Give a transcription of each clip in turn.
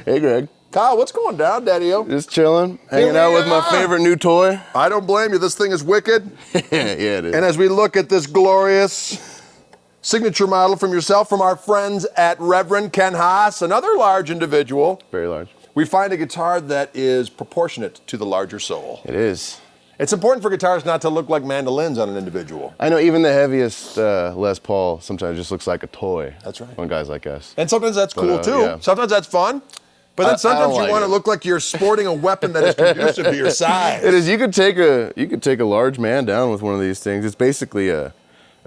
Hey, Greg. Kyle, what's going down, Daddy-O? Just chilling, hanging out with my favorite new toy. I don't blame you. This thing is wicked. Yeah, it is. And as we look at this glorious signature model from yourself, from our friends at Reverend Ken Haas, another large individual. Very large. We find a guitar that is proportionate to the larger soul. It is. It's important for guitars not to look like mandolins on an individual. I know even the heaviest Les Paul sometimes just looks like a toy. That's right. On guys like us. And sometimes that's cool too. Yeah. Sometimes that's fun. But then sometimes you want to look like you're sporting a weapon that is conducive to your size. It is. You could take a large man down with one of these things. It's basically a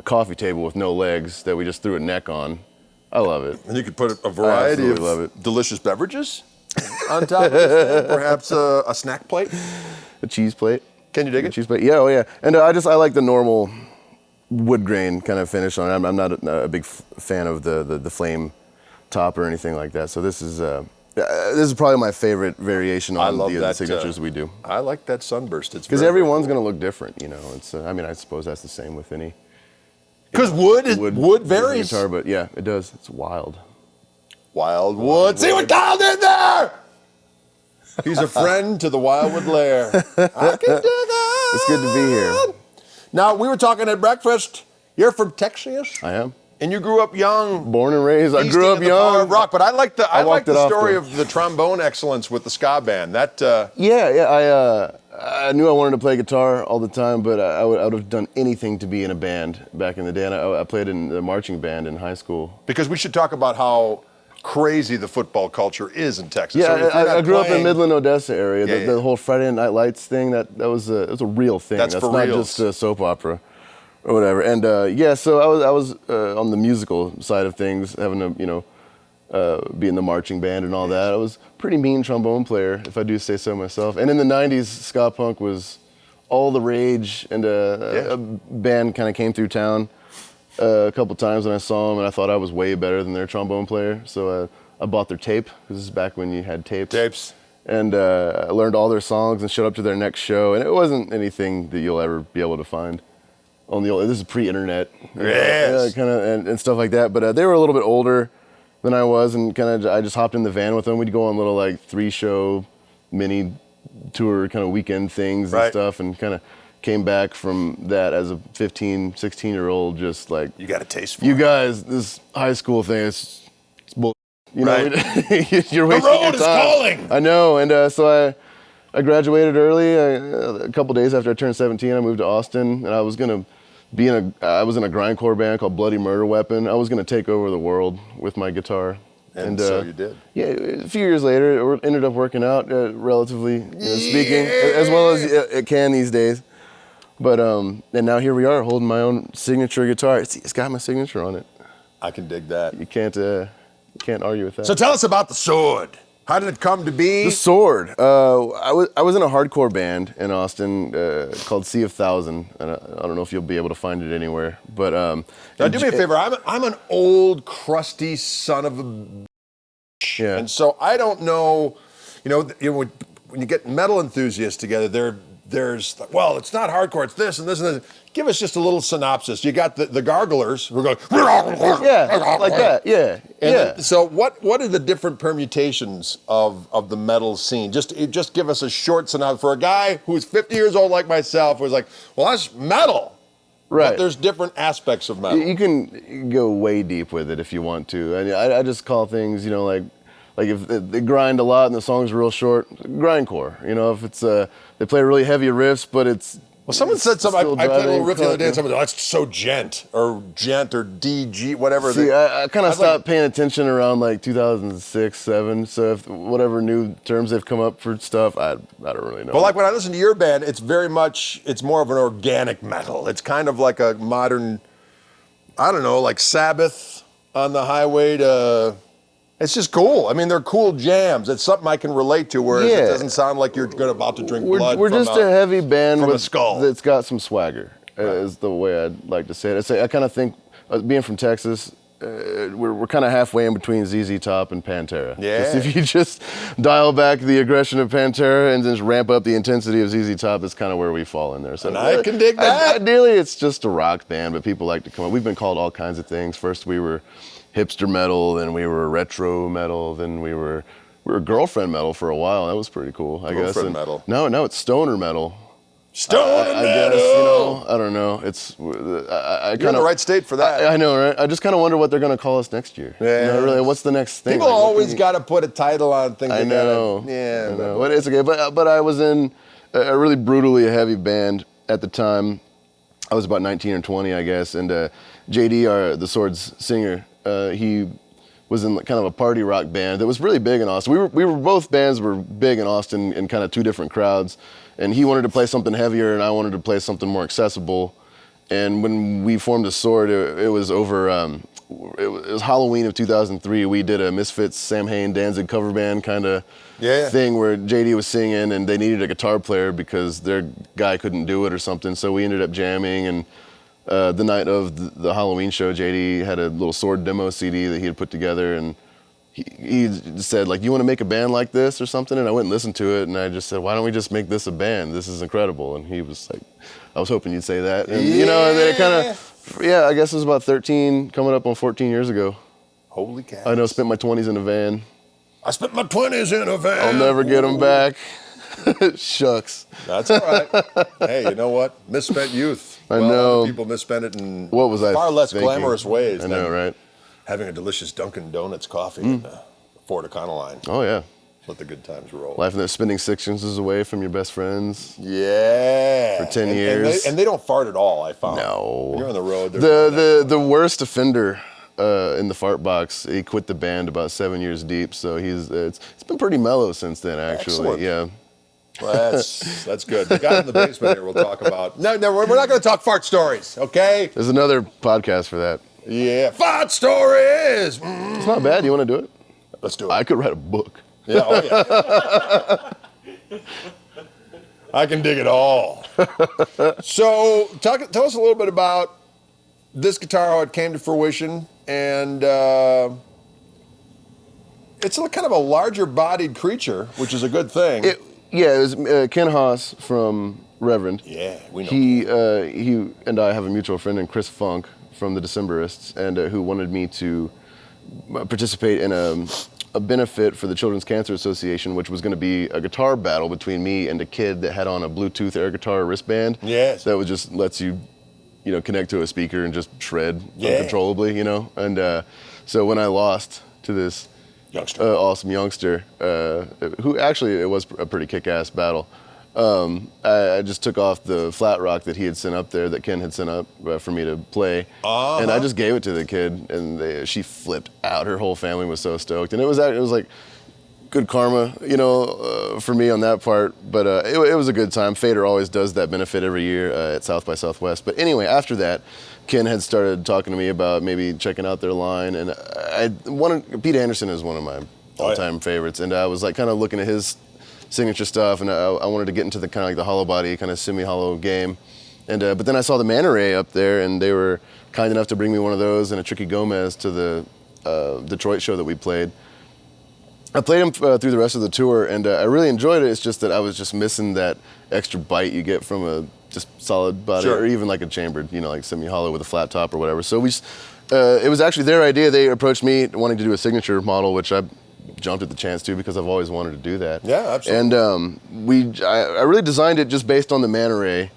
coffee table with no legs that we just threw a neck on. I love it. And you could put a variety of delicious beverages on top of it. Perhaps a snack plate. A cheese plate. Can you dig it? Cheese plate. Yeah, oh yeah. And I like the normal wood grain kind of finish on it. I'm not a big fan of the flame top or anything like that. So this is probably my favorite variation on the signatures we do. I like that sunburst. It's because everyone's going to look different, you know. It's I suppose that's the same with any. Because wood varies. Guitar, but yeah, it does. It's wild. Wildwood. See what Kyle did there? He's a friend to the Wildwood Lair. I can do that. It's good to be here. Now, we were talking at breakfast. You're from Texas? I am. And you grew up young. Born and raised. I grew up young. Power of rock, but I like the story of the trombone excellence with the ska band. That. I knew I wanted to play guitar all the time, but I would have done anything to be in a band back in the day. And I played in the marching band in high school. Because we should talk about how crazy the football culture is in Texas. Yeah, so I grew up in Midland, Odessa area. The whole Friday Night Lights thing, it was a real thing. That's not just a soap opera or whatever. And so I was on the musical side of things, having to be in the marching band and all that. I was a pretty mean trombone player, if I do say so myself. And in the 90s, ska punk was all the rage, and a band kind of came through town a couple times when I saw them, and I thought I was way better than their trombone player. So I bought their tape, because this is back when you had tapes. And I learned all their songs and showed up to their next show. And it wasn't anything that you'll ever be able to find on the old. This is pre-internet, and stuff like that. But they were a little bit older than I was, and I just hopped in the van with them. We'd go on little 3-show mini tour kind of weekend things and stuff, and kind of came back from that as a 15, 16-year-old, just like, you got a taste for you guys, this high school thing, it's bull. You know, you're wasting your time. The road is calling. I know, and so I graduated early. A couple days after I turned 17, I moved to Austin, and I was gonna I was in a grindcore band called Bloody Murder Weapon. I was gonna take over the world with my guitar. And so you did. Yeah, a few years later, it ended up working out, relatively speaking, as well as it can these days. But and now here we are, holding my own signature guitar. It's got my signature on it. I can dig that. You can't argue with that. So tell us about the sword. How did it come to be? The sword. I was in a hardcore band in Austin called Sea of Thousand, and I don't know if you'll be able to find it anywhere. But now do me a favor. I'm an old, crusty son of a bitch, and so I don't know. When you get metal enthusiasts together, there's it's not hardcore. It's this and this and this. Give us just a little synopsis. You got the garglers who are going, like that, Then, so what are the different permutations of the metal scene? Just give us a short synopsis for a guy who's 50 years old like myself, who's like, well, that's metal. Right. But there's different aspects of metal. You can go way deep with it if you want to. And I just call things, like if they grind a lot and the song's real short, grindcore. If it's they play really heavy riffs, but it's. Well, someone said something. I played a little riff the other day, and someone said, that's so gent or DG, whatever. See, I kind of stopped paying attention around 2006, 2007. So if whatever new terms they've come up for stuff, I don't really know. But when I listen to your band, it's more of an organic metal. It's kind of like a modern, I don't know, like Sabbath on the highway to. It's just cool. I mean, they're cool jams. It's something I can relate to, whereas it doesn't sound like you're about to drink blood. We're just a heavy band from a skull that's got some swagger, is the way I'd like to say it. I kind of think, being from Texas, we're kind of halfway in between ZZ Top and Pantera. Yeah. If you just dial back the aggression of Pantera and just ramp up the intensity of ZZ Top, that's kind of where we fall in there. So and I can dig that. Ideally, it's just a rock band, but people like to come up. We've been called all kinds of things. First, we were hipster metal, then we were retro metal, then we were we were girlfriend metal for a while. That was pretty cool, I guess. Girlfriend metal. No, it's stoner metal. Stoner metal. I guess, I don't know. It's You're in the right state for that. I know, right? I just kind of wonder what they're going to call us next year. Yeah. Really, what's the next thing? People always got to put a title on things. I know. Yeah, I know. But it's okay. But I was in a really brutally heavy band at the time. I was about 19 or 20, I guess, and JD, the Swords singer, he was in kind of a party rock band that was really big in Austin. We were both bands were big in Austin in kind of two different crowds. And he wanted to play something heavier, and I wanted to play something more accessible. And when we formed the Sword, it was over. It was Halloween of 2003. We did a Misfits, Sam Hain, Danzig cover band kind of thing where JD was singing, and they needed a guitar player because their guy couldn't do it or something. So we ended up jamming, and the night of the Halloween show, JD had a little Sword demo CD that he had put together, and he said, like, you want to make a band like this or something? And I went and listened to it, and I just said, why don't we just make this a band? This is incredible. And he was like, I was hoping you'd say that. And, and then it kind of, I guess it was about 13, coming up on 14 years ago. Holy cow. I know, spent my 20s in a van. I spent my 20s in a van. I'll never get them back. Shucks. That's all right. Hey, you know what? Misspent youth. I know. Other people misspent it in what was far less glamorous ways. I know, right? Having a delicious Dunkin' Donuts coffee in the Fort Econoline. Oh, yeah. Let the good times roll. Life in there, spending 6 inches away from your best friends. Yeah. For 10 years. And they don't fart at all, I found. No. When you're on the road. The worst offender in the fart box, he quit the band about 7 years deep, so it's been pretty mellow since then, actually. Excellent. Yeah. Well, that's good. The guy in the basement here we'll talk about. No, we're not going to talk fart stories, okay? There's another podcast for that. Yeah, fart stories. It's not bad. You want to do it? Let's do it. I could write a book. Yeah, I can dig it all. So, tell us a little bit about this guitar, how it came to fruition, and it's kind of a larger-bodied creature, which is a good thing. It was Ken Haas from Reverend. Yeah, we know. He and I have a mutual friend named Chris Funk from the Decemberists, and who wanted me to participate in a benefit for the Children's Cancer Association, which was going to be a guitar battle between me and a kid that had on a Bluetooth air guitar wristband. Yes. That would just lets you, connect to a speaker and just shred uncontrollably, And so when I lost to this awesome youngster, who actually it was a pretty kick-ass battle. I just took off the flat rock that he had sent up there, that Ken had sent up for me to play, and I just gave it to the kid, and she flipped out. Her whole family was so stoked, and it was like good karma, for me on that part. But it was a good time. Fader always does that benefit every year at South by Southwest. But anyway, after that, Ken had started talking to me about maybe checking out their line, and Pete Anderson is one of my all-time favorites, and I was like kind of looking at his signature stuff, and I wanted to get into the kind of like the hollow body, kind of semi-hollow game, and but then I saw the Manta Ray up there, and they were kind enough to bring me one of those and a Tricky Gomez to the Detroit show that we played. I played them through the rest of the tour, and I really enjoyed it. It's just that I was just missing that extra bite you get from a just solid body, or even like a chambered, like semi-hollow with a flat top or whatever. So it was actually their idea. They approached me wanting to do a signature model, which I jumped at the chance to because I've always wanted to do that. Yeah, absolutely. And I really designed it just based on the Manta Ray.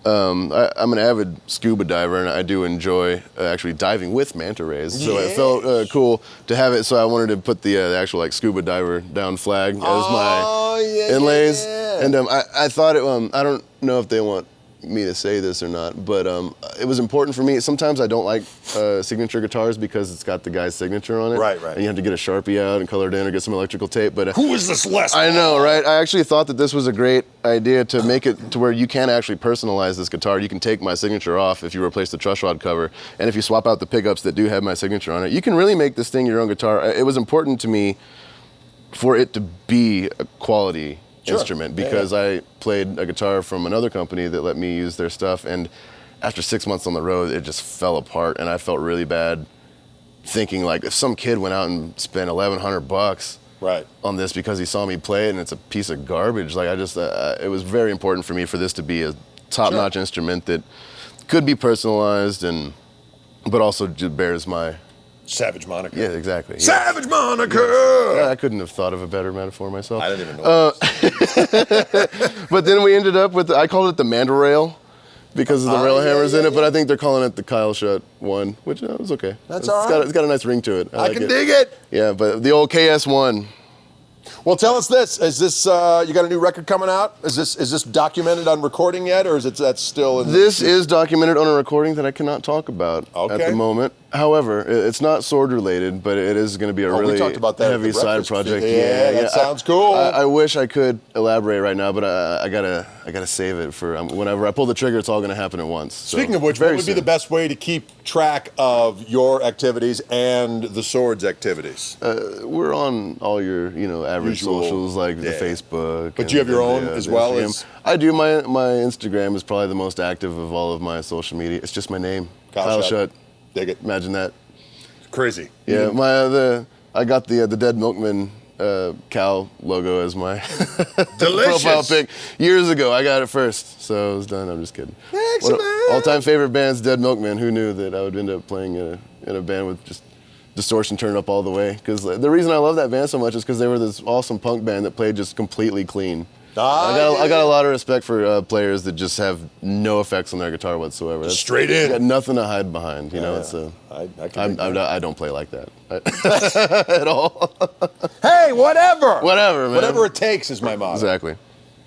I'm an avid scuba diver, and I do enjoy actually diving with manta rays. So it felt cool to have it. So I wanted to put the actual like scuba diver down flag as my inlays. And I thought I don't know if they want me to say this or not, but it was important for me. Sometimes I don't like signature guitars because it's got the guy's signature on it. Right. And you have to get a Sharpie out and color it in or get some electrical tape. But who is this Les? I know, right? I actually thought that this was a great idea to make it to where you can actually personalize this guitar. You can take my signature off if you replace the truss rod cover, and if you swap out the pickups that do have my signature on it, you can really make this thing your own guitar. It was important to me for it to be a quality instrument because I played a guitar from another company that let me use their stuff, and after 6 months on the road, it just fell apart, and I felt really bad thinking like if some kid went out and spent $1,100 on this because he saw me play it and it's a piece of garbage. Like I just, it was very important for me for this to be a top-notch instrument that could be personalized but also just bears my Savage moniker. Yeah, exactly. Savage moniker! Yes. Yeah, I couldn't have thought of a better metaphor myself. I didn't even know. But then we ended up with, I called it the mandrel rail because of the rail hammers in it, but I think they're calling it the Kyle Shutt 1, which was okay. That's all right. It's got a nice ring to it. I can dig it. Yeah, but the old KS1. Well, tell us this: is this you got a new record coming out? Is this documented on recording yet, or is it that's still in? This is documented on a recording that I cannot talk about at the moment. However, it's not sword related, but it is going to be a really heavy side project. Yeah, that sounds cool. I wish I could elaborate right now, but I gotta save it for whenever I pull the trigger. It's all going to happen at once. Speaking of which, what would be the best way to keep track of your activities and the Sword's activities? We're on all your average socials like the Facebook. But you have your own as well as. I do. My Instagram is probably the most active of all of my social media. It's just my name, Kyle Shutt. Dig it. Imagine that. It's crazy. Yeah, I got the Dead Milkman cow logo as my profile pic years ago. I got it first, so it was done. I'm just kidding. Excellent. All-time favorite band's Dead Milkman. Who knew that I would end up playing in a band with just distortion turned up all the way? Because the reason I love that band so much is because they were this awesome punk band that played just completely clean. I got a lot of respect for players that just have no effects on their guitar whatsoever. That's straight in. Got nothing to hide behind. I don't play like that at all. Hey, whatever. Whatever, man. Whatever it takes is my motto. Exactly.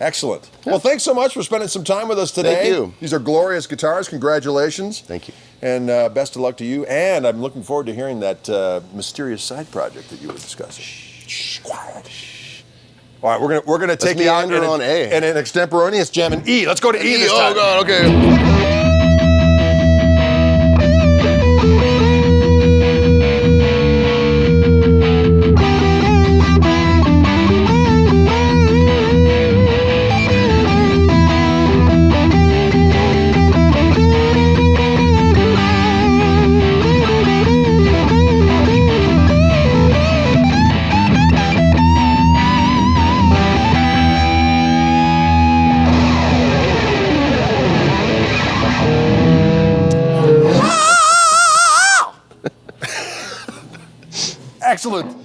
Excellent. Yeah. Well, thanks so much for spending some time with us today. Thank you. These are glorious guitars. Congratulations. Thank you. And best of luck to you. And I'm looking forward to hearing that mysterious side project that you were discussing. Shh, quiet. All right, we're gonna take you out on A. and an extemporaneous jam in E. Let's go to E this time. Oh God, okay. Excellent.